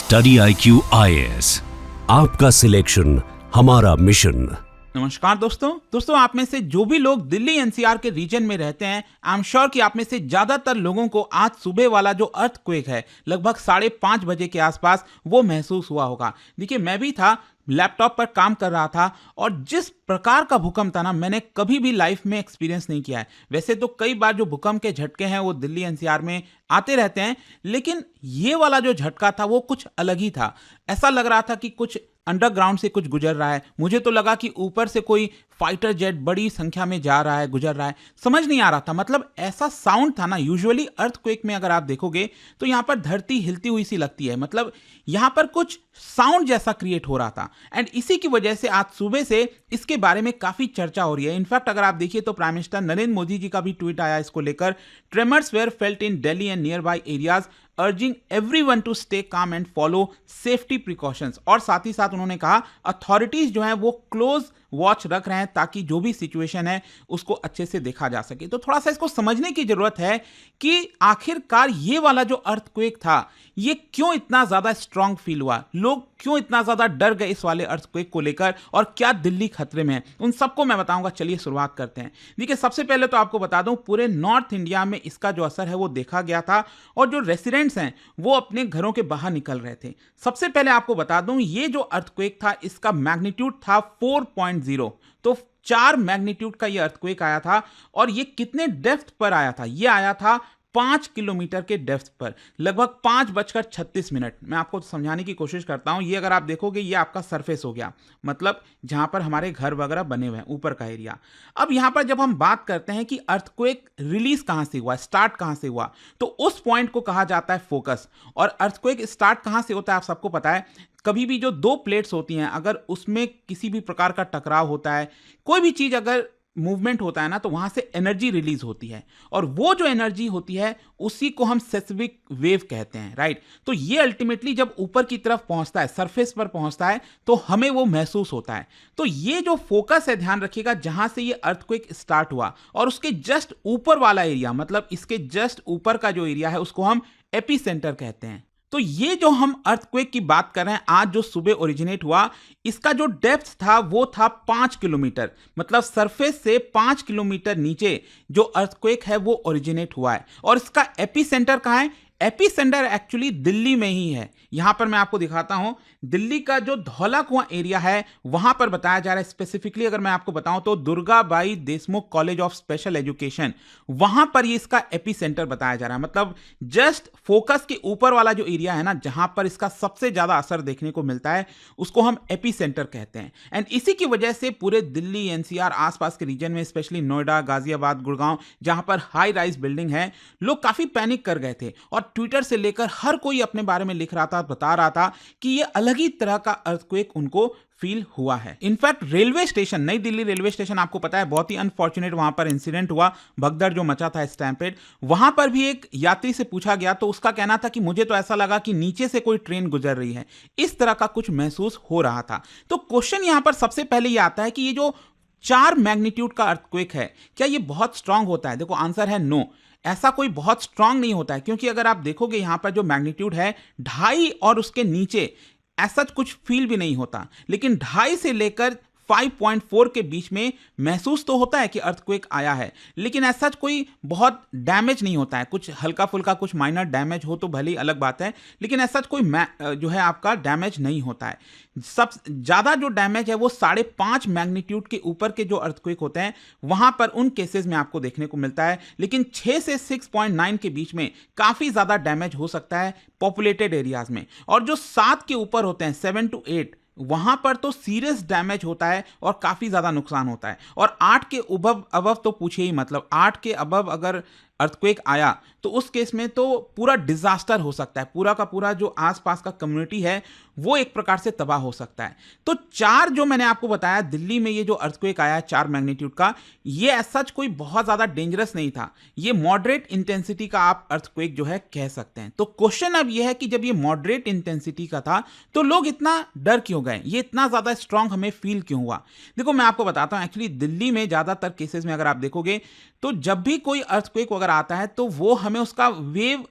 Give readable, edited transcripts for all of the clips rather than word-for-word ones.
Study IQ IAS, आपका selection हमारा mission. नमस्कार दोस्तों आप में से जो भी लोग दिल्ली एनसीआर के रीजन में रहते हैं, आई एम श्योर कि आप में से ज्यादातर लोगों को आज सुबह वाला जो अर्थक्वेक है लगभग 5:30 बजे के आसपास वो महसूस हुआ होगा। देखिए, मैं भी था, लैपटॉप पर काम कर रहा था और जिस प्रकार का भूकंप था ना, मैंने कभी भी लाइफ में एक्सपीरियंस नहीं किया है। वैसे तो कई बार जो भूकंप के झटके हैं वो दिल्ली एनसीआर में आते रहते हैं, लेकिन ये वाला जो झटका था वो कुछ अलग ही था। ऐसा लग रहा था कि कुछ अंडरग्राउंड से कुछ गुजर रहा है। मुझे तो लगा कि ऊपर से कोई फाइटर जेट बड़ी संख्या में जा रहा है, गुजर रहा है, समझ नहीं आ रहा था। मतलब ऐसा साउंड था ना, यूजुअली अर्थक्वेक में अगर आप देखोगे तो यहाँ पर धरती हिलती हुई सी लगती है, मतलब यहाँ पर कुछ साउंड जैसा क्रिएट हो रहा था। एंड इसी की वजह से आज सुबह से इसके बारे में काफी चर्चा हो रही है। इनफैक्ट अगर आप देखिए तो प्राइम मिनिस्टर नरेंद्र मोदी जी का भी ट्वीट आया इसको लेकर, tremors were felt in Delhi and nearby areas, urging everyone to stay calm and follow safety precautions. और साथ ही साथ उन्होंने कहा अथॉरिटीज जो है वो क्लोज वॉच रख रहे हैं ताकि जो भी सिचुएशन है उसको अच्छे से देखा जा सके। तो थोड़ा सा इसको समझने की जरूरत है कि आखिरकार ये वाला जो अर्थक्वेक था ये क्यों इतना ज्यादा स्ट्रांग फील हुआ, लोग क्यों इतना ज्यादा डर गए इस वाले अर्थक्वेक को लेकर, और क्या दिल्ली खतरे में है, उन सबको मैं बताऊंगा। चलिए शुरुआत करते हैं। देखिए, सबसे पहले तो आपको बता दूं पूरे नॉर्थ इंडिया में इसका जो असर है वो देखा गया था और जो रेसिडेंट्स हैं वो अपने घरों के बाहर निकल रहे थे। सबसे पहले आपको बता दूं ये जो अर्थक्वेक था इसका मैग्नीट्यूड था 4.0, तो 4 मैग्नीट्यूड का ये अर्थक्वेक आया था। और ये कितने डेप्थ पर आया था? ये आया था 5 किलोमीटर के डेप्थ पर, लगभग 5:36। मैं आपको समझाने की कोशिश करता हूं। ये अगर आप देखोगे ये आपका सरफेस हो गया, मतलब जहां पर हमारे घर वगैरह बने हुए हैं, ऊपर का एरिया। अब यहां पर जब हम बात करते हैं कि अर्थक्वेक रिलीज कहां से हुआ, स्टार्ट कहां से हुआ, तो उस पॉइंट को कहा जाता है फोकस। और अर्थक्वेक स्टार्ट कहां से होता है आप सबको पता है। कभी भी जो 2 प्लेट्स होती हैं, अगर उसमें किसी भी प्रकार का टकराव होता है, कोई भी चीज अगर मूवमेंट होता है ना, तो वहां से एनर्जी रिलीज होती है और वो जो एनर्जी होती है उसी को हम सेस्मिक वेव कहते हैं, राइट। तो ये अल्टीमेटली जब ऊपर की तरफ पहुंचता है, सरफेस पर पहुंचता है, तो हमें वो महसूस होता है। तो ये जो फोकस है, ध्यान रखिएगा, जहां से ये अर्थक्वेक स्टार्ट हुआ और उसके जस्ट ऊपर वाला एरिया, मतलब इसके जस्ट ऊपर का जो एरिया है उसको हम एपिसेंटर कहते हैं। तो ये जो हम अर्थक्वेक की बात कर रहे हैं आज जो सुबह ओरिजिनेट हुआ, इसका जो डेप्थ था वो था 5 किलोमीटर, मतलब सरफेस से 5 किलोमीटर नीचे जो अर्थक्वेक है वो ओरिजिनेट हुआ है। और इसका एपिसेंटर कहां है? एपिसेंटर एक्चुअली दिल्ली में ही है। यहां पर मैं आपको दिखाता हूं, दिल्ली का जो धौला कुआं एरिया है वहां पर बताया जा रहा है। स्पेसिफिकली अगर मैं आपको बताऊं तो Durgabai Deshmukh college of special education, वहां पर ये इसका एपिसेंटर बताया जा रहा है। मतलब जस्ट फोकस के ऊपर वाला जो एरिया है ना, जहां पर इसका सबसे ज्यादा असर देखने को मिलता है, उसको हम एपिसेंटर कहते हैं। एंड इसी की वजह से पूरे दिल्ली एनसीआर आसपास के रीजन में, स्पेशली नोएडा, गाजियाबाद, गुड़गांव, जहां पर हाई राइज बिल्डिंग है, लोग काफी पैनिक कर गए थे और ट्विटर से लेकर हर कोई अपने बारे में लिख रहा था, बता रहा था कि ये अलग ही तरह का अर्थक्वेक उनको फील हुआ है। इनफैक्ट रेलवे स्टेशन, नई दिल्ली रेलवे स्टेशन, आपको पता है बहुत ही अनफॉर्चुनेट वहां पर इंसिडेंट हुआ, भगदड़ जो मचा था, स्टैम्पेड। वहां पर भी एक यात्री से पूछा गया तो उसका कहना था कि मुझे तो ऐसा लगा कि नीचे से कोई ट्रेन गुजर रही है, इस तरह का कुछ महसूस हो रहा था। तो क्वेश्चन यहां पर सबसे पहले यह आता है कि ये जो 4 मैग्नीट्यूड का अर्थक्वेक है, क्या ये बहुत स्ट्रांग होता है? देखो, आंसर है नो, ऐसा कोई बहुत स्ट्रांग नहीं होता है। क्योंकि अगर आप देखोगे यहां पर जो मैग्नीट्यूड है 2.5 और उसके नीचे ऐसा कुछ फील भी नहीं होता, लेकिन 2.5 से लेकर 5.4 के बीच में महसूस तो होता है कि अर्थक्वेक आया है, लेकिन ऐसा कोई बहुत डैमेज नहीं होता है। कुछ हल्का फुल्का कुछ माइनर डैमेज हो तो भले ही अलग बात है, लेकिन ऐसा कोई जो है आपका डैमेज नहीं होता है। सब ज्यादा जो डैमेज है वो 5.5 मैग्नीट्यूड के ऊपर के जो अर्थक्वेक होते हैं वहां पर उन केसेस में आपको देखने को मिलता है, लेकिन 6 से 6.9 के बीच में काफी ज्यादा डैमेज हो सकता है पॉपुलेटेड एरियाज में। और जो 7 के ऊपर होते हैं, 7 to 8, वहां पर तो सीरियस डैमेज होता है और काफी ज्यादा नुकसान होता है। और 8 के अबव तो पूछे ही, मतलब 8 के अबव अगर अर्थक्वेक आया तो उस केस में तो पूरा डिजास्टर हो सकता है, पूरा का पूरा जो आसपास का कम्युनिटी है वो एक प्रकार से तबाह हो सकता है। तो 4 जो मैंने आपको बताया दिल्ली में ये जो अर्थक्वेक आया 4 मैग्नीट्यूड का, ये ऐसा कोई बहुत ज्यादा डेंजरस नहीं था, ये मॉडरेट इंटेंसिटी का आप अर्थक्वेक जो है कह सकते हैं। तो क्वेश्चन अब ये है कि जब ये मॉडरेट इंटेंसिटी का था तो लोग इतना डर क्यों गए, ये इतना ज्यादा स्ट्रांग हमें फील क्यों हुआ? देखो, मैं आपको बताता हूं, एक्चुअली दिल्ली में ज्यादातर केसेस में अगर आप देखोगे तो जब भी कोई अर्थक्वेक अगर आता है तो वो हमें उसका वेव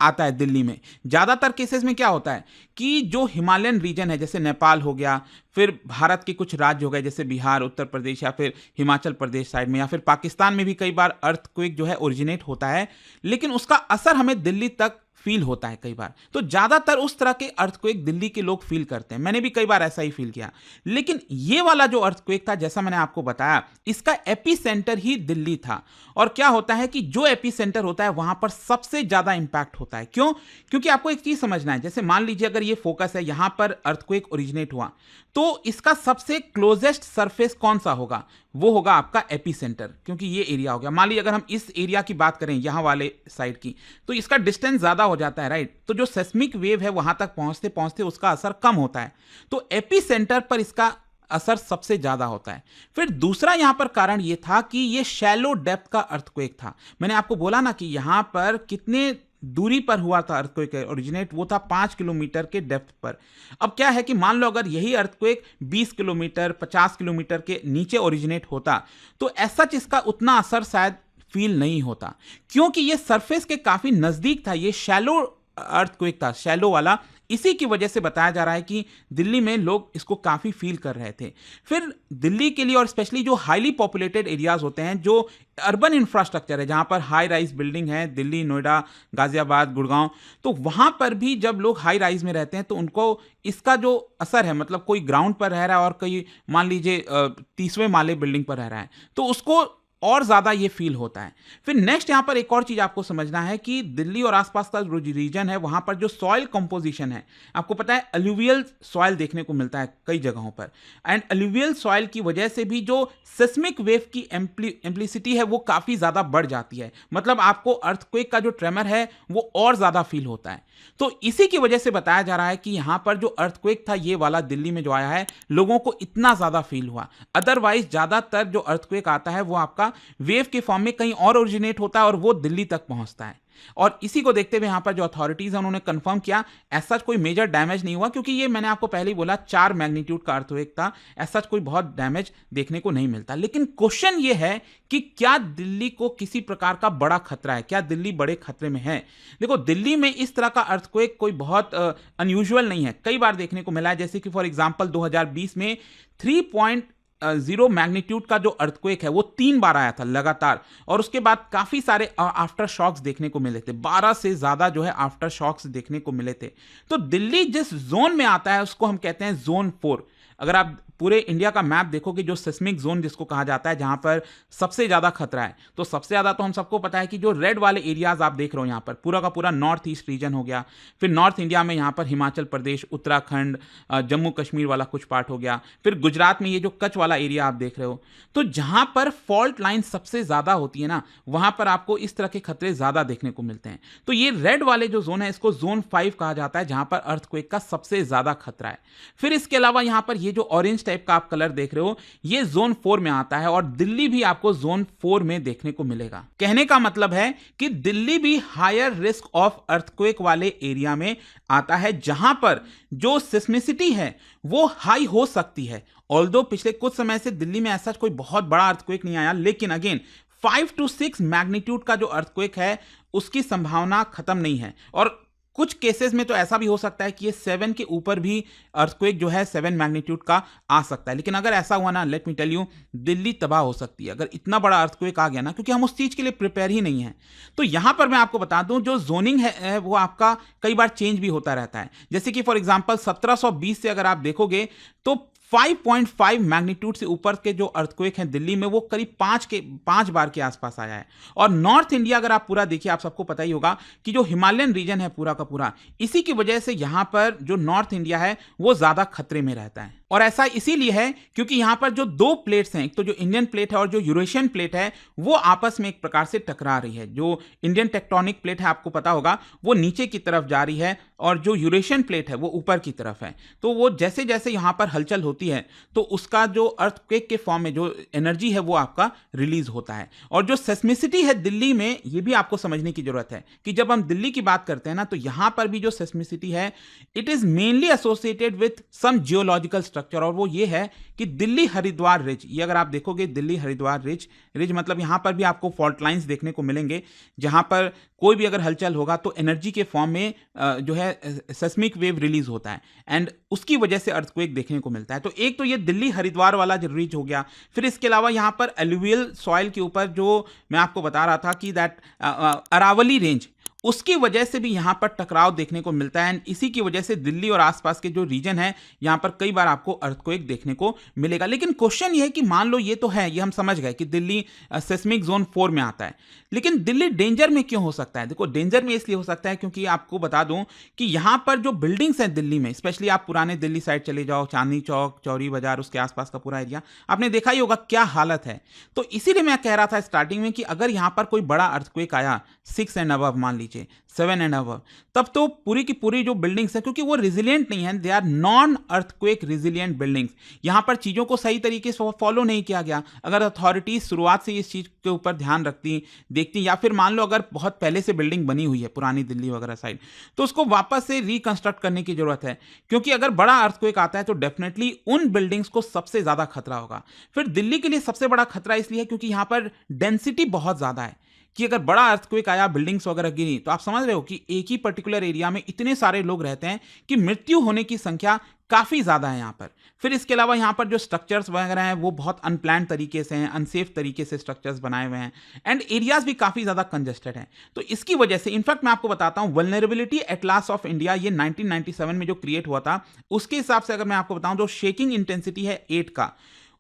आता है दिल्ली में। ज़्यादातर केसेस में क्या होता है कि जो हिमालयन रीजन है, जैसे नेपाल हो गया, फिर भारत के कुछ राज्य हो गए जैसे बिहार, उत्तर प्रदेश या फिर हिमाचल प्रदेश साइड में, या फिर पाकिस्तान में भी कई बार अर्थक्वेक जो है ओरिजिनेट होता है, लेकिन उसका असर हमें दिल्ली तक फील होता है कई बार। तो ज़्यादातर उस तरह के अर्थक्वेक दिल्ली के लोग फील करते हैं। मैंने भी कई बार ऐसा ही फील किया। लेकिन ये वाला जो अर्थक्वेक था, जैसा मैंने आपको बताया, इसका एपिसेंटर ही दिल्ली था। और क्या होता है कि जो एपिसेंटर होता है वहां पर सबसे ज़्यादा इंपैक्ट होता है। क्यों? क्योंकि आपको एक चीज़ समझना है। जैसे मान लीजिए अगर ये फोकस है, यहां पर अर्थक्वेक ओरिजिनेट हुआ, तो इसका सबसे क्लोजेस्ट सरफेस कौन सा होगा? वो होगा आपका एपिसेंटर, क्योंकि ये एरिया हो गया। मान लीजिए अगर हम इस एरिया की बात करें, यहाँ वाले साइड की, तो इसका डिस्टेंस ज़्यादा हो जाता है, राइट? तो जो सेस्मिक वेव है वहां तक पहुंचते पहुंचते उसका असर कम होता है। तो एपिसेंटर पर इसका असर सबसे ज्यादा होता है। फिर दूसरा यहां पर कारण यह था कि यह शैलो डेप्थ का अर्थक्वेक था। मैंने आपको बोला ना कि यहां पर कितने दूरी पर हुआ था अर्थक्वेक ओरिजिनेट, वो था 5 किलोमीटर के डेप्थ पर। अब क्या है कि मान लो अगर यही अर्थक्वेक 20 किलोमीटर 50 किलोमीटर के नीचे ओरिजिनेट होता, तो ऐसा इसका उतना असर शायद फील नहीं होता, क्योंकि ये सरफेस के काफी नजदीक था। ये शैलो अर्थक्वेक था, शैलो वाला। इसी की वजह से बताया जा रहा है कि दिल्ली में लोग इसको काफ़ी फील कर रहे थे। फिर दिल्ली के लिए और स्पेशली जो हाईली पॉपुलेटेड एरियाज होते हैं, जो अर्बन इंफ्रास्ट्रक्चर है, जहाँ पर हाई राइज बिल्डिंग है, दिल्ली, नोएडा, गाजियाबाद, गुड़गांव, तो वहाँ पर भी जब लोग हाई राइज में रहते हैं तो उनको इसका जो असर है, मतलब कोई ग्राउंड पर रह रहा है और कोई मान लीजिए 30वें माले बिल्डिंग पर रह रहा है, तो उसको और ज़्यादा ये फील होता है। फिर नेक्स्ट यहाँ पर एक और चीज़ आपको समझना है कि दिल्ली और आसपास का जो रीजन है वहाँ पर जो सॉइल कंपोजिशन है, आपको पता है अलुवियल सॉइल देखने को मिलता है कई जगहों पर। एंड अलुवियल सॉइल की वजह से भी जो सेस्मिक वेव की एम्प्लिसिटी है वो काफ़ी ज़्यादा बढ़ जाती है। मतलब आपको अर्थक्वेक का जो ट्रेमर है वो और ज़्यादा फील होता है। तो इसी की वजह से बताया जा रहा है कि यहाँ पर जो अर्थक्वेक था ये वाला दिल्ली में जो आया है, लोगों को इतना ज़्यादा फील हुआ। अदरवाइज ज़्यादातर जो अर्थक्वेक आता है वो आपका वेव के फॉर्म में कहीं और ओरिजिनेट होता है और वो दिल्ली तक पहुंचता है। और इसी को देखते हुए यहाँ पर जो अथॉरिटीज हैं उन्होंने कंफर्म किया, ऐसा कोई मेजर डैमेज नहीं हुआ, क्योंकि ये मैंने आपको पहले ही बोला 4 मैग्नीट्यूड का अर्थक्वेक था। ऐसा कोई बहुत डैमेज देखने को नहीं मिलता। लेकिन क्वेश्चन ये है कि क्या दिल्ली को किसी प्रकार का बड़ा खतरा है? क्या दिल्ली बड़े खतरे में है? देखो, दिल्ली में इस तरह का अर्थक्वेक कोई बहुत अनयूजुअल नहीं है। कई बार देखने को मिला है, जैसे कि फॉर एग्जाम्पल 2020 में 3.0 मैग्नीट्यूड का जो अर्थक्वेक है वो 3 बार आया था लगातार, और उसके बाद काफी सारे आफ्टर शॉक्स देखने को मिले थे। 12 से ज्यादा जो है आफ्टर शॉक्स देखने को मिले थे। तो दिल्ली जिस जोन में आता है उसको हम कहते हैं जोन 4। अगर आप पूरे इंडिया का मैप देखोगे, जो सिस्मिक जोन जिसको कहा जाता है, जहां पर सबसे ज्यादा खतरा है, तो सबसे ज्यादा तो हम सबको पता है कि जो रेड वाले एरियाज आप देख रहे हो यहाँ पर, पूरा का पूरा नॉर्थ ईस्ट रीजन हो गया। फिर नॉर्थ इंडिया में यहाँ पर हिमाचल प्रदेश, उत्तराखंड, जम्मू कश्मीर वाला कुछ पार्ट हो गया। फिर गुजरात में ये जो कच्छ वाला एरिया आप देख रहे हो, तो जहां पर फॉल्ट लाइन सबसे ज्यादा होती है ना, वहां पर आपको इस तरह के खतरे ज्यादा देखने को मिलते हैं। तो ये रेड वाले जो जोन है इसको जोन 5 कहा जाता है, जहां पर अर्थक्वेक का सबसे ज्यादा खतरा है। फिर इसके अलावा यहाँ पर ये जो ऑरेंज टाइप का आप कलर देख रहे हो, ये जोन 4 में आता है, और दिल्ली भी आपको जोन 4 में देखने को मिलेगा। कहने का मतलब है कि दिल्ली भी हायर रिस्क ऑफ अर्थक्वेक वाले एरिया में आता है, जहां पर जो सिस्मिसिटी है वो हाई हो सकती है। ऑल्दो पिछले कुछ समय से दिल्ली में ऐसा कोई बहुत बड़ा अर्थक्वेक नहीं आया, लेकिन अगेन 5 to 6 मैग्नीट्यूड का जो अर्थक्वेक है उसकी संभावना खत्म नहीं है। और कुछ केसेस में तो ऐसा भी हो सकता है कि ये 7 के ऊपर भी अर्थक्वेक जो है 7 मैग्नीट्यूड का आ सकता है। लेकिन अगर ऐसा हुआ ना, let me tell you, Delhi तबाह हो सकती है अगर इतना बड़ा अर्थक्वेक आ गया ना, क्योंकि हम उस चीज के लिए प्रिपेयर ही नहीं है। तो यहां पर मैं आपको बता दूं, जो जोनिंग है वो आपका कई बार चेंज भी होता रहता है। जैसे कि फॉर एग्जांपल 1720 से अगर आप देखोगे तो 5.5 मैग्नीट्यूड से ऊपर के जो अर्थक्वेक हैं दिल्ली में, वो करीब 5 बार के आसपास आया है। और नॉर्थ इंडिया अगर आप पूरा देखिए, आप सबको पता ही होगा कि जो हिमालयन रीजन है पूरा का पूरा, इसी की वजह से यहां पर जो नॉर्थ इंडिया है वो ज्यादा खतरे में रहता है। और ऐसा इसीलिए है क्योंकि यहां पर जो 2 प्लेट्स हैं, एक तो जो इंडियन प्लेट है और जो यूरेशियन प्लेट है, वो आपस में एक प्रकार से टकरा रही है। जो इंडियन टेक्टोनिक प्लेट है, आपको पता होगा, वो नीचे की तरफ जा रही है और जो यूरेशियन प्लेट है वो ऊपर की तरफ है। तो वो जैसे जैसे यहाँ पर हलचल होती है तो उसका जो अर्थक्वेक के फॉर्म में जो एनर्जी है वो आपका रिलीज होता है। और जो सेस्मिसिटी है दिल्ली में, ये भी आपको समझने की जरूरत है कि जब हम दिल्ली की बात करते हैं ना, तो यहाँ पर भी जो सेस्मिसिटी है it is mainly associated with some geological structure, और वो ये है कि दिल्ली हरिद्वार रिज, ये अगर आप देखोगे दिल्ली हरिद्वार रिज मतलब यहाँ पर भी आपको फॉल्ट लाइंस देखने को मिलेंगे जहाँ पर कोई भी अगर हलचल होगा तो एनर्जी के फॉर्म में जो है सेस्मिक वेव रिलीज होता है एंड उसकी वजह से अर्थक्वेक देखने को मिलता है। तो एक तो ये दिल्ली हरिद्वार वाला जो रिज हो गया, फिर इसके अलावा यहाँ पर एलुवियल सॉइल के ऊपर जो मैं आपको बता रहा था कि दैट अरावली रेंज, उसकी वजह से भी यहाँ पर टकराव देखने को मिलता है एंड इसी की वजह से दिल्ली और आसपास के जो रीजन है यहाँ पर कई बार आपको अर्थक्वेक देखने को मिलेगा। लेकिन क्वेश्चन ये है कि मान लो ये तो है, ये हम समझ गए कि दिल्ली सेस्मिक जोन 4 में आता है, लेकिन दिल्ली डेंजर में क्यों हो सकता है? देखो डेंजर में इसलिए हो सकता है क्योंकि आपको बता दूं कि यहाँ पर जो बिल्डिंग्स हैं दिल्ली में, स्पेशली आप पुराने दिल्ली साइड चले जाओ, चांदनी चौक, चौरी बाजार, उसके आसपास का पूरा एरिया आपने देखा ही होगा क्या हालत है। तो इसीलिए मैं कह रहा था स्टार्टिंग में कि अगर यहाँ पर कोई बड़ा अर्थक्वेक आया 6 एंड अबव, मान लीजिए 7 एंड अबव, तब तो पूरी की पूरी जो बिल्डिंग्स है, क्योंकि वो रिजिलियंट नहीं है, they are non earthquake resilient buildings, यहाँ पर चीज़ों को सही तरीके से फॉलो नहीं किया गया। अगर अथॉरिटीज शुरुआत से इस चीज़ के ऊपर ध्यान रखती, देखती, या फिर मान लो अगर बहुत पहले से बिल्डिंग बनी हुई है पुरानी दिल्ली वगैरह साइड, तो उसको वापस से रिकंस्ट्रक्ट करने की जरूरत है, क्योंकि अगर बड़ा अर्थक्वेक आता है तो डेफिनेटली उन बिल्डिंग्स को सबसे ज़्यादा खतरा होगा। फिर दिल्ली के लिए सबसे बड़ा खतरा इसलिए है क्योंकि यहाँ पर डेंसिटी बहुत ज़्यादा है कि अगर बड़ा अर्थक्वेक आया, बिल्डिंग्स वगैरह गिरी, तो आप समझ रहे हो कि एक ही पर्टिकुलर एरिया में इतने सारे लोग रहते हैं कि मृत्यु होने की संख्या काफ़ी ज़्यादा है यहाँ पर। फिर इसके अलावा यहाँ पर जो स्ट्रक्चर्स वगैरह हैं वो बहुत अनप्लान तरीके से हैं, अनसेफ तरीके से स्ट्रक्चर्स बनाए हुए हैं एंड एरियाज भी काफ़ी ज़्यादा कंजेस्टेड हैं। तो इसकी वजह से इनफैक्ट मैं आपको बताता हूँ, वल्नरेबिलिटी एटलास ऑफ इंडिया ये 1997 में जो क्रिएट हुआ था, उसके हिसाब से अगर मैं आपको बताऊँ जो शेकिंग इंटेंसिटी है 8 का,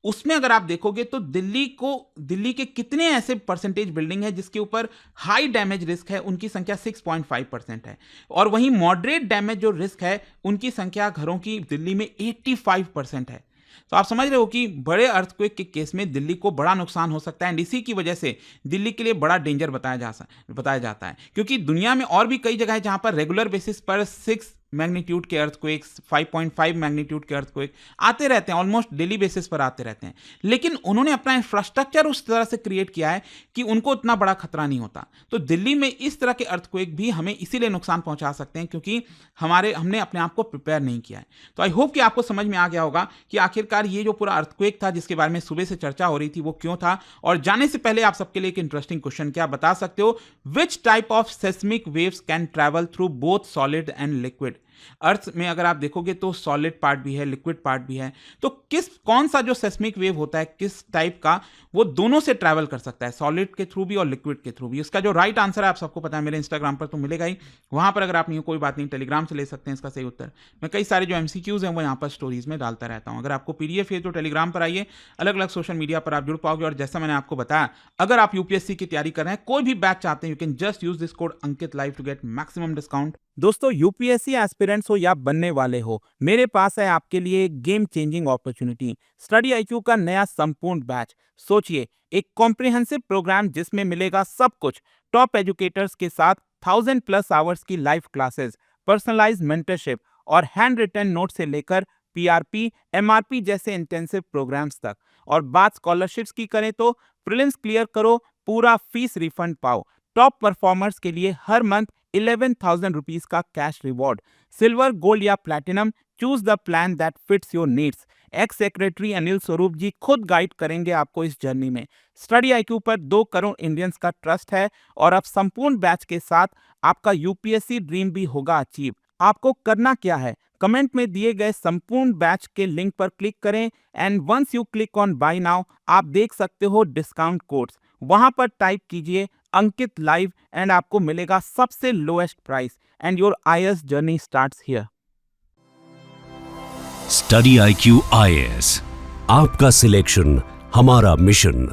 उसमें अगर आप देखोगे तो दिल्ली के कितने ऐसे परसेंटेज बिल्डिंग है जिसके ऊपर हाई डैमेज रिस्क है, उनकी संख्या 6.5% है, और वहीं मॉडरेट डैमेज जो रिस्क है उनकी संख्या घरों की दिल्ली में 85% है। तो आप समझ रहे हो कि बड़े अर्थक्वेक के केस में दिल्ली को बड़ा नुकसान हो सकता है एंड इसी की वजह से दिल्ली के लिए बड़ा डेंजर बताया जाता है, क्योंकि दुनिया में और भी कई जगह है जहां पर रेगुलर बेसिस पर 6 मैग्नीट्यूड के अर्थक्वेक्स, 5.5 मैग्नीट्यूड के अर्थक्वेक आते रहते हैं, ऑलमोस्ट डेली बेसिस पर आते रहते हैं, लेकिन उन्होंने अपना इंफ्रास्ट्रक्चर उस तरह से क्रिएट किया है कि उनको उतना बड़ा खतरा नहीं होता। तो दिल्ली में इस तरह के अर्थक्वेक भी हमें इसीलिए नुकसान पहुंचा सकते हैं क्योंकि हमने अपने आप को प्रिपेयर नहीं किया है। तो आई होप कि आपको समझ में आ गया होगा कि आखिरकार ये जो पूरा अर्थक्वेक था जिसके बारे में सुबह से चर्चा हो रही थी वो क्यों था। और जाने से पहले आप सबके लिए एक इंटरेस्टिंग क्वेश्चन, क्या बता सकते हो which type of seismic waves can travel through both solid and liquid? Earth में अगर आप देखोगे तो सॉलिड पार्ट भी है, लिक्विड पार्ट भी है, तो कौन सा जो सेस्मिक वेव होता है किस टाइप का, वो दोनों से ट्रैवल कर सकता है, सॉलिड के थ्रू भी और लिक्विड के थ्रू भी। इसका जो राइट आंसर है आप सबको पता है, मेरे इंस्टाग्राम पर तो मिलेगा ही, वहां पर अगर आप नहीं हो कोई बात नहीं, टेलीग्राम से ले सकते हैं इसका सही उत्तर। मैं कई सारे जो एमसीक्यूज हैं वो यहाँ पर स्टोरीज में डालता रहता हूँ। अगर आपको पीडीएफ है तो टेलीग्राम पर आइए, अलग अलग सोशल मीडिया पर आप जुड़ पाओगे। और जैसा मैंने आपको बताया, अगर आप यूपीएससी की तैयारी कर रहे हैं, कोई भी बैच चाहते हैं, you can just use this code Ankit live to get maximum discount. दोस्तों, यूपीएससी एस्पिरेंट्स हो या बनने वाले हो, मेरे पास है आपके लिए game changing opportunity, study IQ का नया संपूर्ण बैच। सोचिए, एक कॉम्प्रिहेंसिव प्रोग्राम जिसमें मिलेगा सब कुछ, टॉप एजुकेटर्स के साथ 1000+ आवर्स की लाइव क्लासेस, पर्सनलाइज्ड मेंटरशिप और हैंड रिटन नोट से लेकर पीआरपी, एमआरपी जैसे इंटेंसिव प्रोग्राम्स तक। और बात स्कॉलरशिप्स की करें तो प्रीलिम्स क्लियर करो, पूरा फीस रिफंड पाओ। टॉप परफॉर्मर्स के लिए हर मंथ 11,000 रुपीज का कैश रिवॉर्ड। सिल्वर, गोल्ड या platinum, choose the plan that fits your needs. X secretary Anil Swarup जी खुद गाइड करेंगे आपको इस जर्नी में। स्टडी आईक्यू पर 2 करोड़ इंडियंस का ट्रस्ट है और अब संपूर्ण बैच के साथ आपका यूपीएससी ड्रीम भी होगा अचीव। आपको करना क्या है, कमेंट में दिए गए संपूर्ण बैच के लिंक पर क्लिक करें and once you click on buy now, आप देख सकते हो डिस्काउंट कोड्स, वहां पर टाइप कीजिए अंकित लाइव एंड आपको मिलेगा सबसे lowest price and your IAS journey starts here. Study IQ IAS, आपका सिलेक्शन हमारा मिशन।